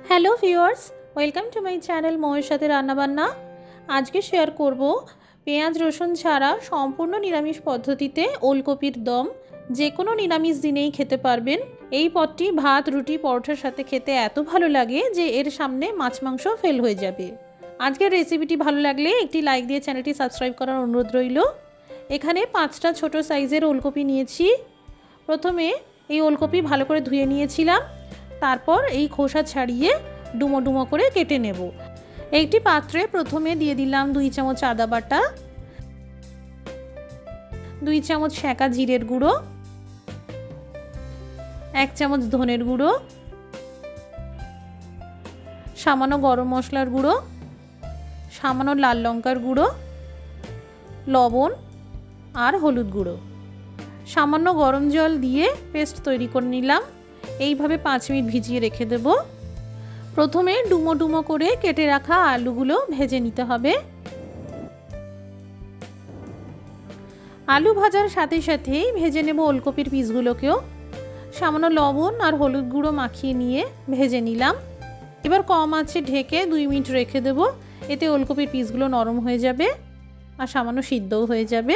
Hello viewers, welcome to my channel मोएर साथे रान्ना बान्ना। आज के शेयर करब पेঁয়াজ रसुन छाड़ा सम्पूर्ण निरामिष पद्धतिते ओलकपिर दम। जेकोनो निरामिष दिनेई खेते पारबेन। এই পদটি ভাত রুটি পরোটার সাথে খেতে এত ভালো লাগে যে এর সামনে মাছ মাংস ফেল হয়ে যাবে। আজকের রেসিপিটি ভালো লাগলে একটি লাইক দিয়ে চ্যানেলটি সাবস্ক্রাইব করার অনুরোধ রইল। এখানে 5টা ছোট সাইজের ওলকপি নিয়েছি। প্রথমে এই ওলকপি ভালো করে ধুয়ে নিয়েছিলাম, তারপর এই খোসা ছাড়িয়ে ডুমো ডুমো করে কেটে নেব। একটি পাত্রে প্রথমে দিয়ে দিলাম 2 চামচ আদা বাটা, 2 চামচ সেঁকা জিরের গুঁড়ো, 1 চামচ ধনের গুঁড়ো, সামান্য গরম মশলার গুঁড়ো, সামান্য লাল লঙ্কার গুঁড়ো, লবণ আর হলুদ গুঁড়ো। সামান্য গরম জল দিয়ে পেস্ট তৈরি করে নিলাম। এইভাবে 5 মিনিট ভিজিয়ে রেখে দেব। প্রথমে ডুমো ডুমো করে কেটে রাখা আলুগুলো ভেজে নিতে হবে। আলু ভাজার সাথে সাথেই ভেজে নেব ওলকপির পিসগুলোকেও। সামান্য লবণ আর হলুদ গুঁড়ো মাখিয়ে নিয়ে ভেজে নিলাম। এবার কম আঁচে ঢেকে 2 মিনিট রেখে দেব। এতে ওলকপির পিসগুলো নরম হয়ে যাবে আর সামান্য সিদ্ধও হয়ে যাবে।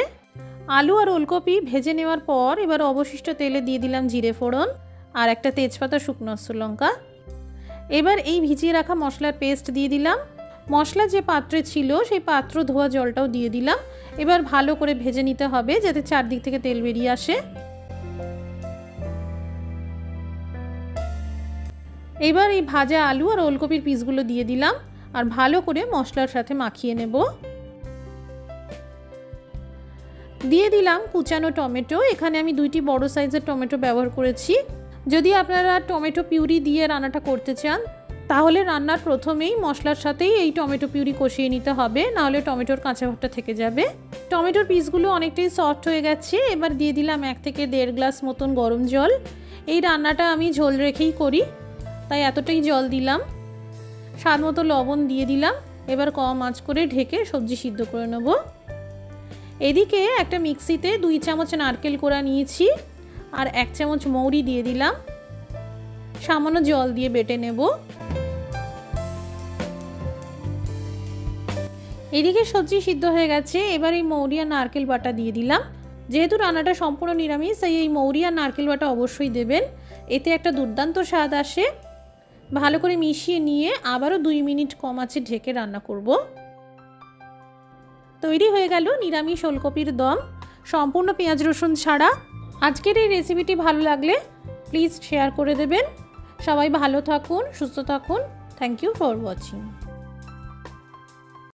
আলু আর ওলকপি ভেজে নেওয়ার পর এবার অবশিষ্ট তেলে দিয়ে দিলাম জিরে ফোড়ন আর একটা তেজপাতা, শুকনো লঙ্কা। এবার এই ভিজিয়ে রাখা মশলার পেস্ট দিয়ে দিলাম। মশলা যে পাত্রে ছিল সেই পাত্র ধোয়া জলটাও দিয়ে দিলাম। এবার ভালো করে ভেজে নিতে হবে যাতে চারদিক থেকে তেল বেরিয়ে আসে। এবার এই ভাজা আলু আর ওলকপির পিসগুলো দিয়ে দিলাম আর ভালো করে মশলার সাথে মাখিয়ে নেব। দিয়ে দিলাম কুচানো টমেটো। এখানে আমি 2টি বড় সাইজের টমেটো ব্যবহার করেছি। যদি আপনারা টমেটো পিউরি দিয়ে রান্নাটা করতে চান তাহলে রান্নার প্রথমেই মশলার সাথেই এই টমেটো পিউরি কষিয়ে নিতে হবে, নাহলে টমেটোর কাঁচা ভাবটা থেকে যাবে। টমেটোর পিসগুলো অনেকটাই সফট হয়ে গেছে। এবার দিয়ে দিলাম 1 থেকে 1.5 গ্লাস মতন গরম জল। এই রান্নাটা আমি ঝোল রেখেই করি, তাই এতটাই জল দিলাম। স্বাদ মতো লবণ দিয়ে দিলাম। এবার কম আঁচ করে ঢেকে সবজি সিদ্ধ করে নেব। এদিকে একটা মিক্সিতে 2 চামচ নারকেল কোড়া নিয়েছি আর 1 চামচ মৌরি দিয়ে দিলাম। সামান্য জল দিয়ে বেটে নেব। এদিকে সবজি সিদ্ধ হয়ে গেছে। এবার এই মৌরি আর নারকেল বাটা দিয়ে দিলাম। যেহেতু রান্নাটা সম্পূর্ণ নিরামিষ তাই এই মৌরি আর নারকেল বাটা অবশ্যই দেবেন, এতে একটা দুর্দান্ত স্বাদ আসে। ভালো করে মিশিয়ে নিয়ে আবারও 2 মিনিট কম আঁচে ঢেকে রান্না করব। তৈরি হয়ে গেল নিরামিষ ওলকপির দম, সম্পূর্ণ পেঁয়াজ রসুন ছাড়া। আজকের এই রেসিপিটি ভালো লাগলে প্লিজ শেয়ার করে দেবেন। সবাই ভালো থাকুন, সুস্থ থাকুন। Thank you for watching.